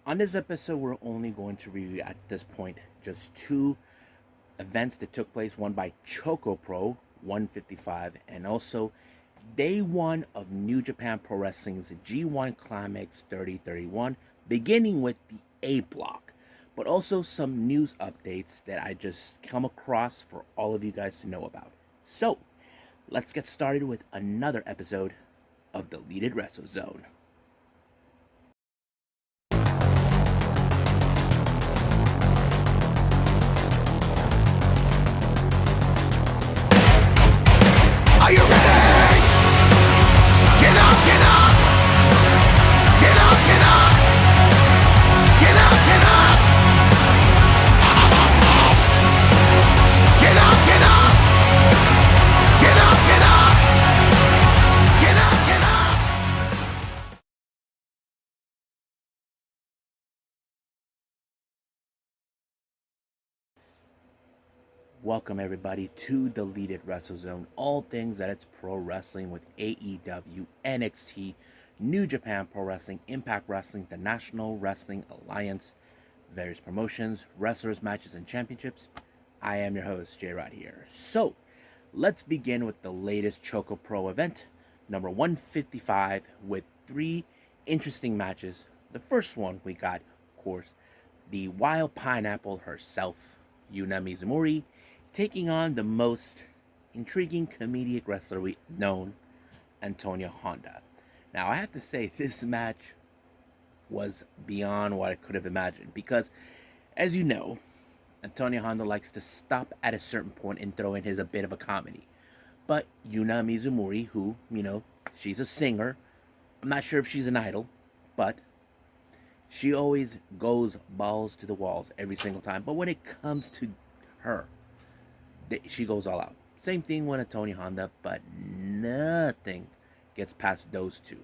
On this episode, we're only going to review at this point just two events that took place, one by ChocoPro 155 and also day one of New Japan Pro Wrestling's G1 Climax 3031, beginning with the A block, but also some news updates that I just come across for all of you guys to know about. So, let's get started with another episode of Deleted Wrestle Zone. Are you ready? Get up, get up! Get up, get up! Get up, get up! Get up, get up! Get up, get up! Get up, get up! Welcome everybody to Deleted Wrestle Zone, all things that it's pro wrestling with AEW, NXT, New Japan Pro Wrestling, Impact Wrestling, the National Wrestling Alliance, various promotions, wrestlers, matches, and championships. I am your host, J-Rod here. So, let's begin with the latest ChocoPro event, number 155, with three interesting matches. The first one we got, of course, the Wild Pineapple herself, Yuna Mizumori, taking on the most intriguing comedic wrestler we known, Antonio Honda. Now, I have to say, this match was beyond what I could have imagined because, as you know, Antonio Honda likes to stop at a certain point and throw in a bit of a comedy. But Yuna Mizumori, who, she's a singer, I'm not sure if she's an idol, but she always goes balls to the walls every single time. But when it comes to her, she goes all out. Same thing with Antonio Honda, but nothing gets past those two.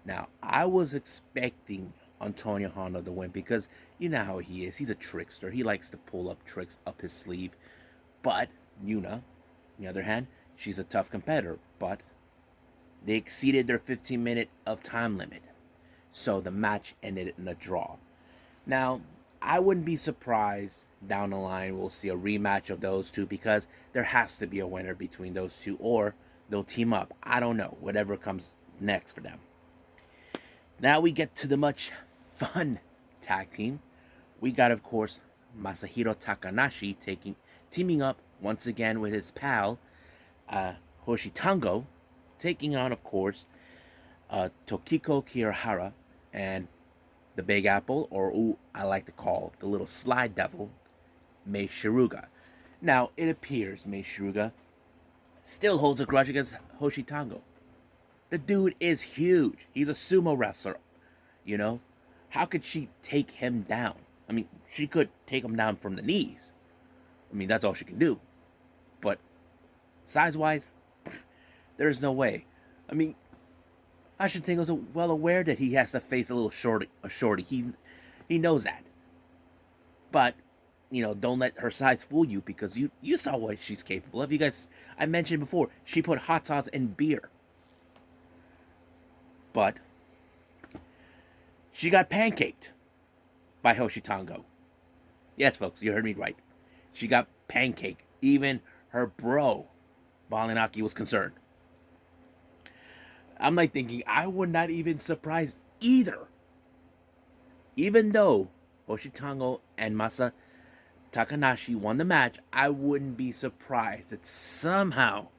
Now, I was expecting Antonio Honda to win because you know how he is. He's a trickster. He likes to pull up tricks up his sleeve. But Yuna, on the other hand, she's a tough competitor. But they exceeded their 15-minute of time limit. So the match ended in a draw. Now, I wouldn't be surprised down the line we'll see a rematch of those two because there has to be a winner between those two or they'll team up. I don't know. Whatever comes next for them. Now we get to the much fun tag team. We got, of course, Masahiro Takanashi teaming up once again with his pal, Hoshitango, taking on, of course, Tokiko Kirihara and the Big Apple, or who I like to call the little slide devil, Mei Shiruga. Now, it appears Mei Shiruga still holds a grudge against Hoshitango. The dude is huge. He's a sumo wrestler, How could she take him down? I mean, she could take him down from the knees. I mean, that's all she can do. But size-wise, there's no way. I mean, Hoshitango's well aware that he has to face a shorty. He knows that. But, don't let her size fool you because you saw what she's capable of. You guys, I mentioned before, she put hot sauce in beer. But she got pancaked by Hoshitango. Yes, folks, you heard me right. She got pancaked. Even her bro, Balinaki, was concerned. I'm like thinking, I would not even surprised either. Even though Hoshitango and Masa Takanashi won the match, I wouldn't be surprised that somehow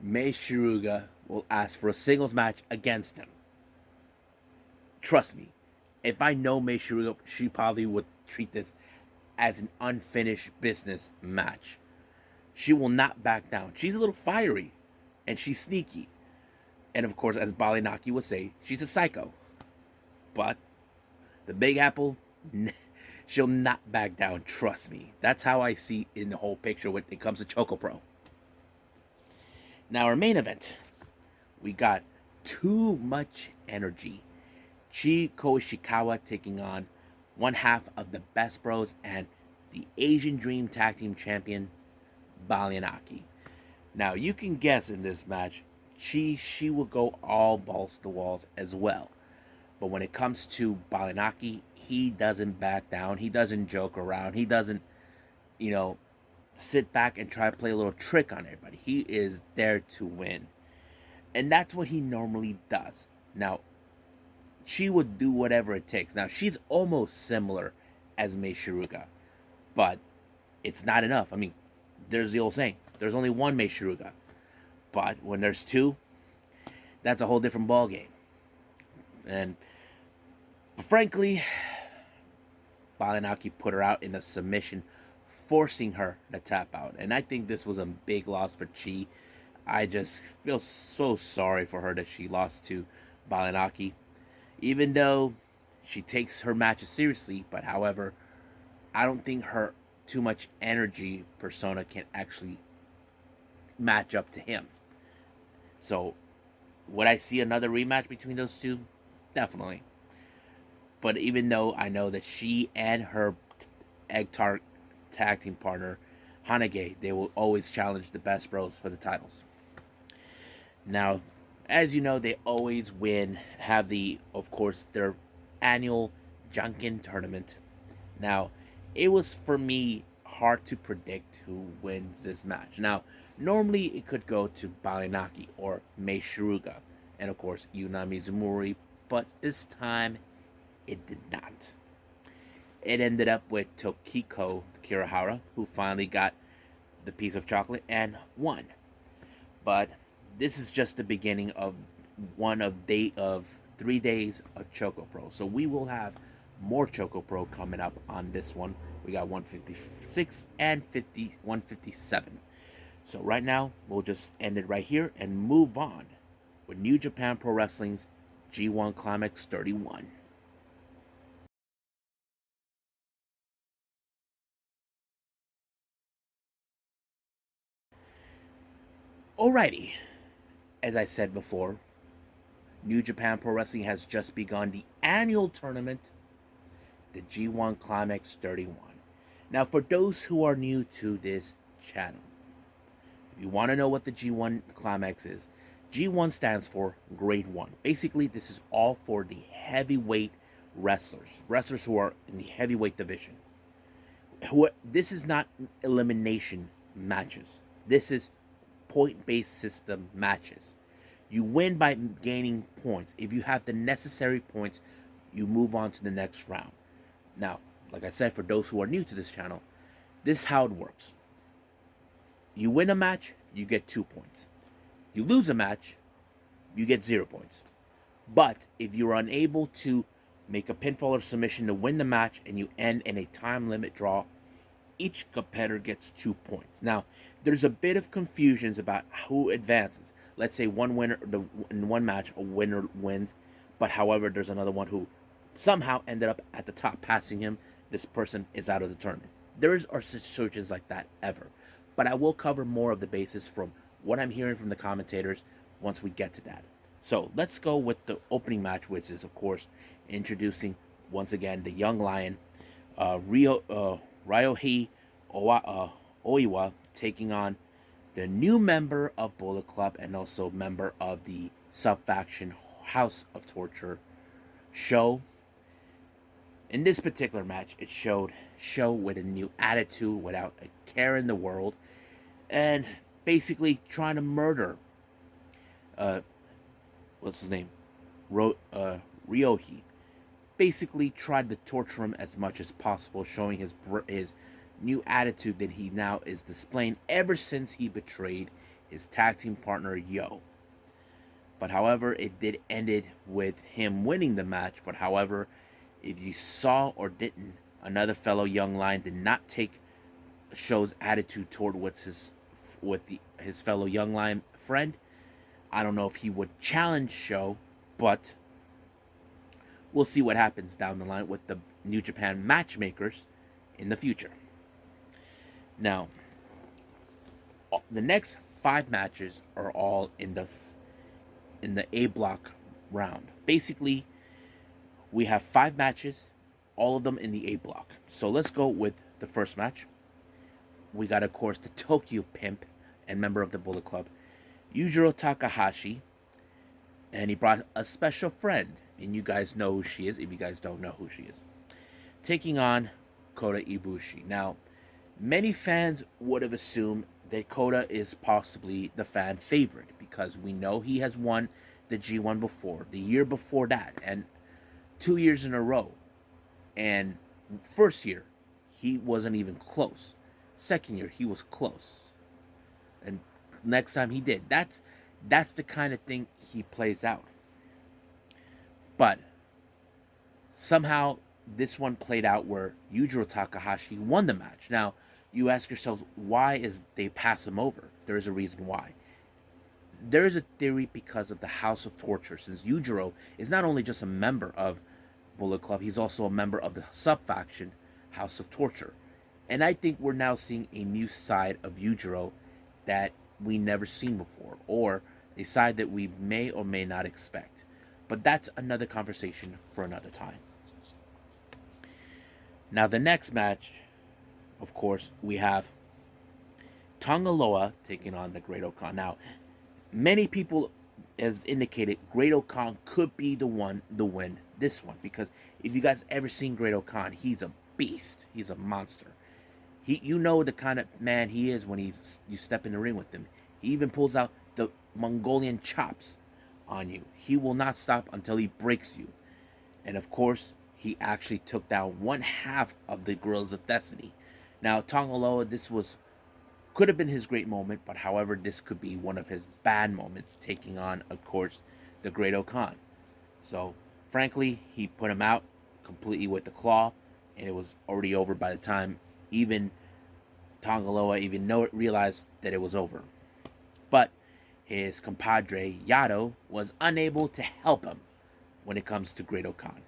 Mei Shiruga will ask for a singles match against him. Trust me, if I know Mei Shiruga, she probably would treat this as an unfinished business match. She will not back down. She's a little fiery, and she's sneaky. And of course, as Balinaki would say, she's a psycho. But the Big Apple, she'll not back down, trust me. That's how I see in the whole picture when it comes to ChocoPro. Now, our main event, we got too much energy. Chiko Ishikawa taking on one half of the Best Bros and the Asian Dream Tag Team Champion, Balinaki. Now, you can guess in this match, she will go all balls to the walls as well. But when it comes to Balinaki, he doesn't back down. He doesn't joke around. He doesn't, you know, sit back and try to play a little trick on everybody. He is there to win. And that's what he normally does. Now, she would do whatever it takes. Now, she's almost similar as Mei Shiruga, but it's not enough. I mean, there's the old saying, there's only one Mei Shiruga. But when there's two, that's a whole different ballgame. And frankly, Balinaki put her out in a submission, forcing her to tap out. And I think this was a big loss for Chi. I just feel so sorry for her that she lost to Balinaki. Even though she takes her matches seriously, but however, I don't think her too much energy persona can actually match up to him. So, would I see another rematch between those two? Definitely. But even though I know that she and her egg tart tag team partner, Hanage, they will always challenge the Best Bros for the titles. Now, as you know, they always win, have of course, their annual Junkin tournament. Now, it was for me hard to predict who wins this match. Now, normally it could go to Balinaki or Mei Shiruga, and of course Yuna Mizumori, but this time it did not. It ended up with Tokiko Kirihara, who finally got the piece of chocolate and won. But this is just the beginning of one of 3 days of ChocoPro. So we will have more ChocoPro coming up on this one. We got 156 and 157. So right now, we'll just end it right here and move on with New Japan Pro Wrestling's G1 Climax 31. Alrighty, as I said before, New Japan Pro Wrestling has just begun the annual tournament, the G1 Climax 31. Now, for those who are new to this channel, if you want to know what the G1 Climax is, G1 stands for Grade 1. Basically, this is all for the heavyweight wrestlers who are in the heavyweight division. This is not elimination matches. This is point-based system matches. You win by gaining points. If you have the necessary points, you move on to the next round. Now, like I said, for those who are new to this channel, this is how it works. You win a match, you get 2 points. You lose a match, you get 0 points. But if you're unable to make a pinfall or submission to win the match and you end in a time limit draw, each competitor gets 2 points. Now, there's a bit of confusions about who advances. Let's say in one match, a winner wins, but however, there's another one who somehow ended up at the top, passing him. This person is out of the tournament. There are situations like that ever. But I will cover more of the basis from what I'm hearing from the commentators once we get to that. So let's go with the opening match, which is, of course, introducing once again the young lion, Ryohei Oiwa, taking on the new member of Bullet Club and also member of the sub-faction House of Torture, Sho. In this particular match, it showed Sho with a new attitude, without a care in the world, and basically trying to murder, what's his name? Ryohei. Basically tried to torture him as much as possible, showing his new attitude that he now is displaying ever since he betrayed his tag team partner Yo. But however, it did ended with him winning the match. But however, if you saw or didn't, another fellow young lion did not take Sho's attitude toward his fellow young lion friend. I don't know if he would challenge Sho, but we'll see what happens down the line with the New Japan matchmakers in the future. Now, the next 5 matches are all in the A block round. Basically, we have 5 matches, all of them in the A block. So let's go with the first match. We got, of course, the Tokyo Pimp and member of the Bullet Club, Yujiro Takahashi, and he brought a special friend, and you guys know who she is if you guys don't know who she is. Taking on Kota Ibushi. Now, many fans would have assumed that Kota is possibly the fan favorite because we know he has won the G1 before, the year before that, and 2 years in a row. And first year, he wasn't even close. Second year, he was close. And next time he did. That's the kind of thing he plays out. But somehow this one played out where Yujiro Takahashi won the match. Now, you ask yourselves, why is they pass him over? There is a reason why. There is a theory because of the House of Torture, since Yujiro is not only just a member of Bullet Club, he's also a member of the sub-faction House of Torture. And I think we're now seeing a new side of Yujiro that we never seen before, or a side that we may or may not expect. But that's another conversation for another time. Now, the next match, of course, we have Tonga Loa taking on the Great Okan. Now, many people has indicated Great Okan could be the one to win this one, because if you guys ever seen Great Okan, he's a beast. He's a monster. You know the kind of man he is when you step in the ring with him. He even pulls out the Mongolian chops on you. He will not stop until he breaks you. And of course, he actually took down one half of the Gorillas of Destiny. Now, Tonga Loa, this could have been his great moment, but however, this could be one of his bad moments, taking on, of course, the Great Okan. So, frankly, he put him out completely with the claw, and it was already over by the time even Tonga Loa realized that it was over. But his compadre, Yado, was unable to help him when it comes to Great Okan.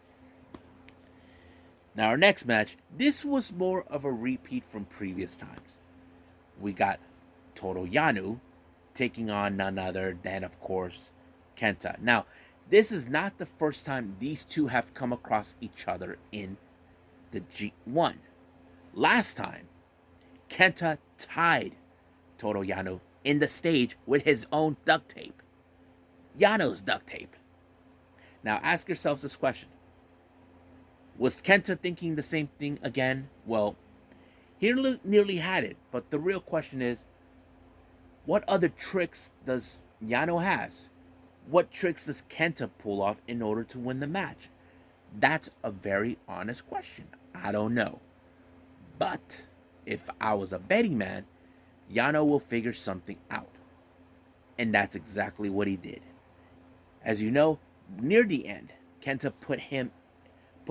Now, our next match, this was more of a repeat from previous times. We got Toru Yano taking on none other than, of course, Kenta. Now, this is not the first time these two have come across each other in the G1. Last time, Kenta tied Toru Yano in the stage with his own duct tape. Yano's duct tape. Now, ask yourselves this question. Was Kenta thinking the same thing again? Well, he nearly had it, but the real question is, what other tricks does Yano has? What tricks does Kenta pull off in order to win the match? That's a very honest question. I don't know. But if I was a betting man, Yano will figure something out. And that's exactly what he did. As you know, near the end, Kenta put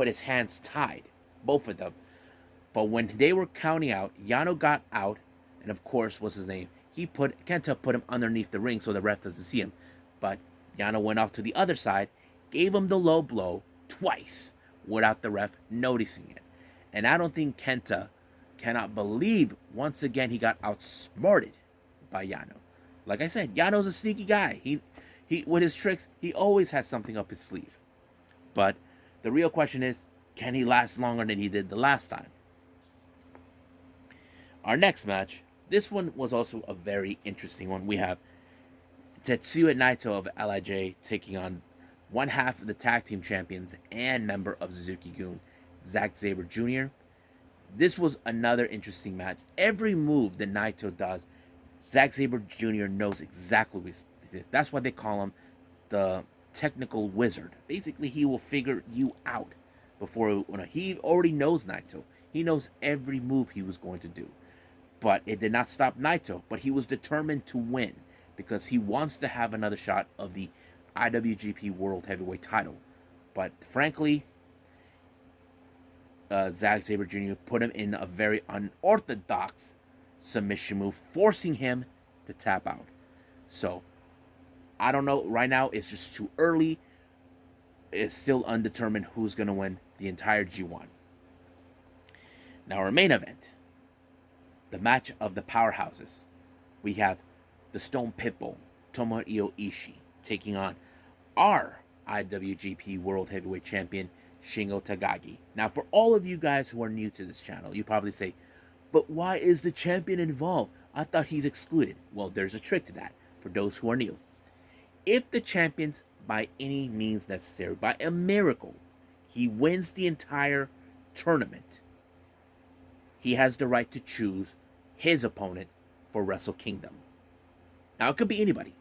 his hands tied, both of them. But when they were counting out, Yano got out, and of course, what's his name? Kenta put him underneath the ring so the ref doesn't see him. But Yano went off to the other side, gave him the low blow twice without the ref noticing it. And I don't think Kenta cannot believe once again he got outsmarted by Yano. Like I said, Yano's a sneaky guy. He with his tricks, he always has something up his sleeve. But the real question is, can he last longer than he did the last time? Our next match, this one was also a very interesting one. We have Tetsuya Naito of LIJ taking on one half of the tag team champions and member of Suzuki-gun, Zack Sabre Jr. This was another interesting match. Every move that Naito does, Zack Sabre Jr. knows exactly what he did. That's why they call him the technical wizard. Basically, he will figure you out before he already knows Naito. He knows every move he was going to do. But it did not stop Naito, but he was determined to win because he wants to have another shot of the IWGP World Heavyweight title. But frankly, Zack Sabre Jr. put him in a very unorthodox submission move, forcing him to tap out. So, I don't know. Right now, it's just too early. It's still undetermined who's going to win the entire G1. Now, our main event, the match of the powerhouses. We have the Stone Pitbull, Tomohiro Ishii, taking on our IWGP World Heavyweight Champion, Shingo Takagi. Now, for all of you guys who are new to this channel, you probably say, but why is the champion involved? I thought he's excluded. Well, there's a trick to that for those who are new. If the champions by any means necessary. By a miracle, he wins the entire tournament. He has the right to choose his opponent for Wrestle Kingdom. Now, it could be anybody.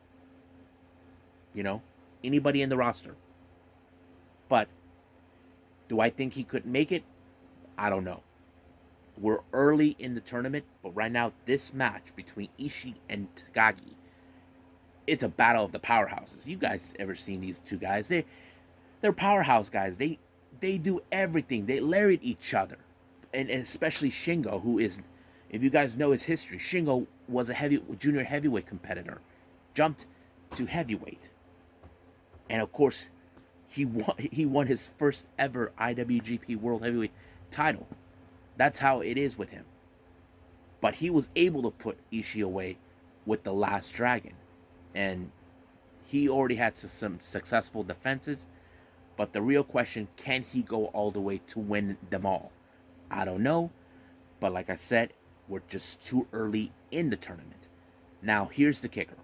Anybody in the roster. But do I think he could make it? I don't know. We're early in the tournament, but right now, this match between Ishii and Takagi, it's a battle of the powerhouses. You guys ever seen these two guys? They're powerhouse guys. They do everything. They lariat each other. And especially Shingo, who is, if you guys know his history, Shingo was a junior heavyweight competitor, jumped to heavyweight. And of course, he won his first ever IWGP World Heavyweight title. That's how it is with him. But he was able to put Ishii away with the Last Dragon. And he already had some successful defenses. But the real question, can he go all the way to win them all? I don't know. But like I said, we're just too early in the tournament. Now, here's the kicker.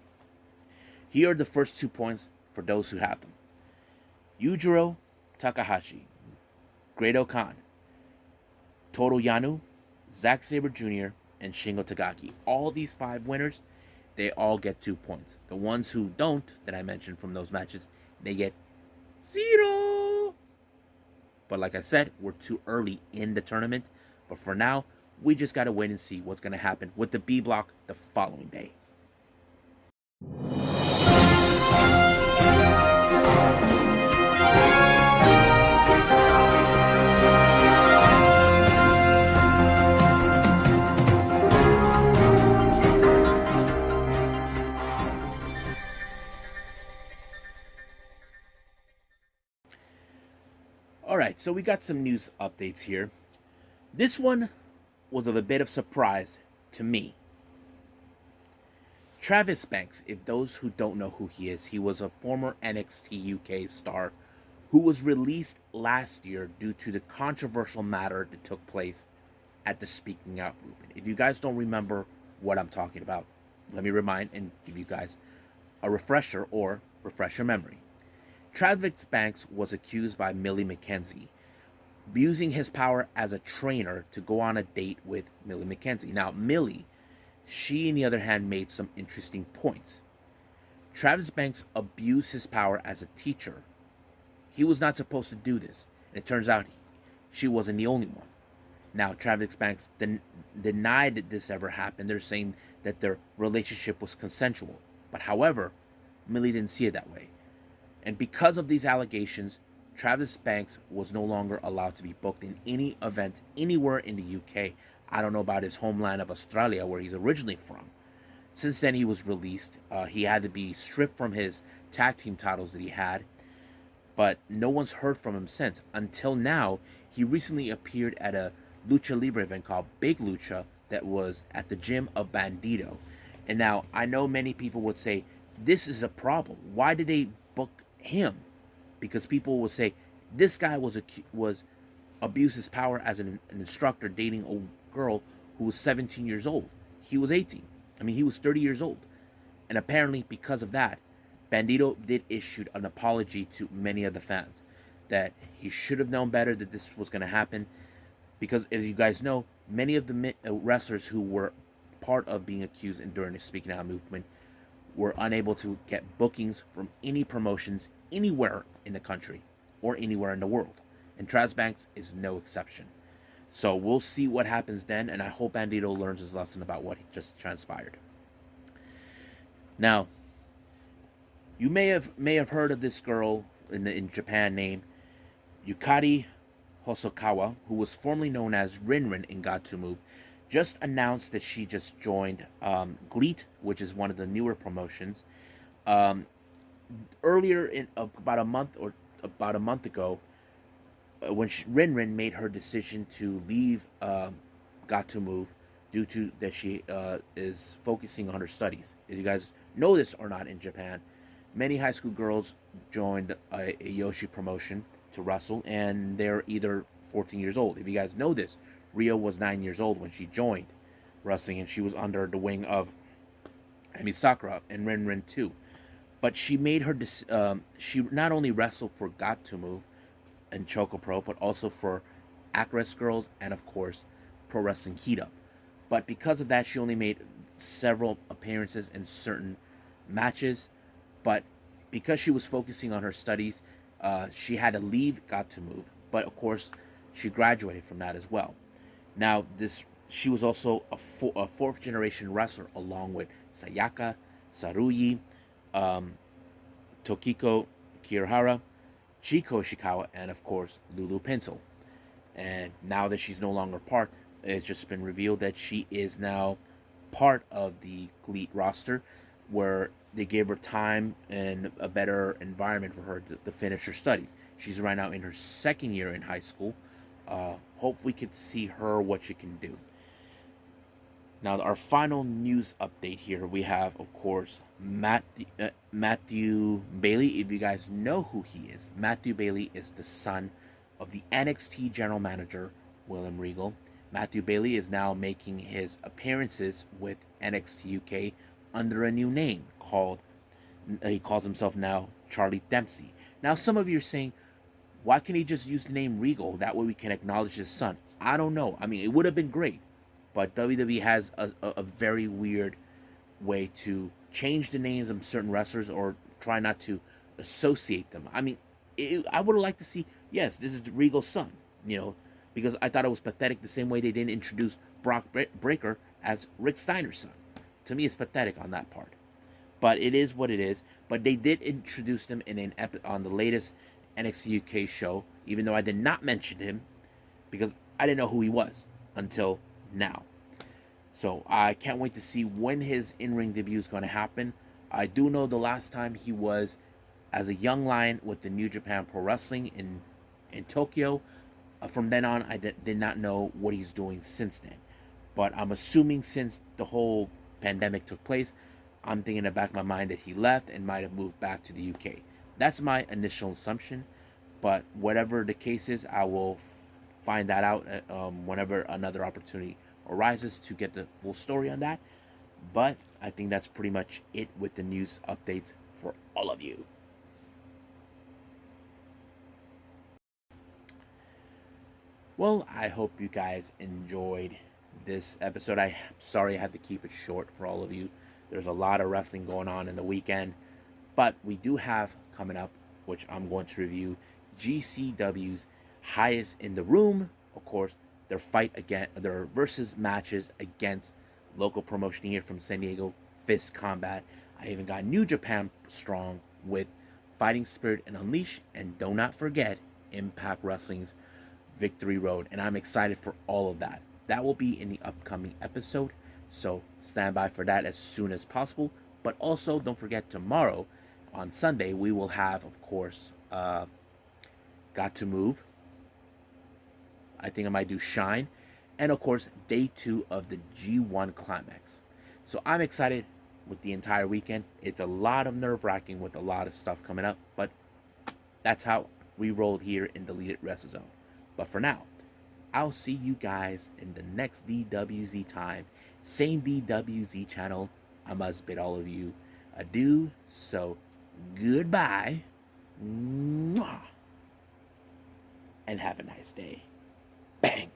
Here are the first 2 points for those who have them. Yujiro Takahashi, Great-O-Khan, Toru Yano, Zack Sabre Jr., and Shingo Takagi. All these 5 winners, they all get 2 points. The ones who don't, that I mentioned from those matches, they get 0. But like I said, we're too early in the tournament. But for now, we just got to wait and see what's going to happen with the B block the following day. Alright, so we got some news updates here. This one was of a bit of surprise to me. Travis Banks, if those who don't know who he is, he was a former NXT UK star who was released last year due to the controversial matter that took place at the Speaking Out movement. If you guys don't remember what I'm talking about, let me remind and give you guys a refresher or refresh your memory. Travis Banks was accused by Millie McKenzie using his power as a trainer to go on a date with Millie McKenzie. Now, Millie, she, on the other hand, made some interesting points. Travis Banks abused his power as a teacher. He was not supposed to do this. And it turns out she wasn't the only one. Now, Travis Banks denied that this ever happened. They're saying that their relationship was consensual. But however, Millie didn't see it that way. And because of these allegations, Travis Banks was no longer allowed to be booked in any event anywhere in the UK. I don't know about his homeland of Australia, where he's originally from. Since then, he was released. He had to be stripped from his tag team titles that he had. But no one's heard from him since. Until now, he recently appeared at a Lucha Libre event called Big Lucha that was at the gym of Bandito. And now, I know many people would say, this is a problem. Why did they book him? Because people would say, this guy was abused his power as an instructor dating a girl who was 17 years old. He was 18. He was 30 years old. And apparently, because of that, Bandito did issue an apology to many of the fans that he should have known better that this was going to happen. Because, as you guys know, many of the wrestlers who were part of being accused and during the Speaking Out movement were unable to get bookings from any promotions anywhere in the country or anywhere in the world. And Travis Banks is no exception. So we'll see what happens then, and I hope Bandito learns his lesson about what just transpired. Now, you may have heard of this girl in Japan named Yukari Hosokawa, who was formerly known as RinRin in Gatoh Move, just announced that she just joined GLEAT, which is one of the newer promotions. Earlier, in about a month ago, when RinRin made her decision to leave Gatoh Move due to that she is focusing on her studies. As you guys know this or not, in Japan, many high school girls joined a Yoshi promotion to wrestle, and they're either 14 years old. If you guys know this, Rio was 9 years old when she joined wrestling, and she was under the wing of Emi Sakura and RinRin too. but she made her she not only wrestled for Gatoh Move and ChocoPro, but also for Actress Girls and of course Pro Wrestling Heat Up. But because of that, she only made several appearances in certain matches. But because she was focusing on her studies, she had to leave Gatoh Move. But of course, she graduated from that as well. Now, this she was also a fourth generation wrestler along with Sayaka, Saruyi, um, Tokiko Kirihara, Chiko Ishikawa, and of course Lulu Pencil. And now that she's no longer part, it's just been revealed that she is now part of the GLEAT roster, where they gave her time and a better environment for her to finish her studies. She's right now in her second year in high school. Hope we could see her what she can do. Now, our final news update here, we have, of course, Matthew Bailey. If you guys know who he is, Matthew Bailey is the son of the NXT general manager, William Regal. Matthew Bailey is now making his appearances with NXT UK under a new name he calls himself now Charlie Dempsey. Now, some of you are saying, why can't he just use the name Regal? That way we can acknowledge his son. I don't know. I mean, it would have been great. But WWE has a very weird way to change the names of certain wrestlers or try not to associate them. I mean, I would have liked to see, yes, this is Regal's son, because I thought it was pathetic the same way they didn't introduce Brock Breaker as Rick Steiner's son. To me, it's pathetic on that part. But it is what it is. But they did introduce him in on the latest NXT UK show, even though I did not mention him because I didn't know who he was until now. So I can't wait to see when his in-ring debut is going to happen. I do know the last time he was as a young lion with the New Japan Pro Wrestling in Tokyo. From then on, I did not know what he's doing since then. But I'm assuming since the whole pandemic took place, I'm thinking in the back of my mind that he left and might have moved back to the UK. That's my initial assumption. But whatever the case is, I will find that out whenever another opportunity arises to get the full story on that. But I think that's pretty much it with the news updates for all of you. Well, I hope you guys enjoyed this episode. I'm sorry I had to keep it short for all of you. There's a lot of wrestling going on in the weekend, but we do have coming up, which I'm going to review, GCW's Highest in the Room. Of course, their versus matches against local promotion here from San Diego, Fist Combat. I even got New Japan Strong with Fighting Spirit and Unleash, and do not forget Impact Wrestling's Victory Road, and I'm excited for all of that. That will be in the upcoming episode, so stand by for that as soon as possible. But also, don't forget, tomorrow on Sunday we will have, of course, Gatoh Move. I think I might do Shine, and of course, day 2 of the G1 Climax. So I'm excited with the entire weekend. It's a lot of nerve-wracking with a lot of stuff coming up, but that's how we rolled here in Deleted Wrestle Zone. But for now, I'll see you guys in the next DWZ time. Same DWZ channel. I must bid all of you adieu. So, goodbye. Mwah. And have a nice day. Bang.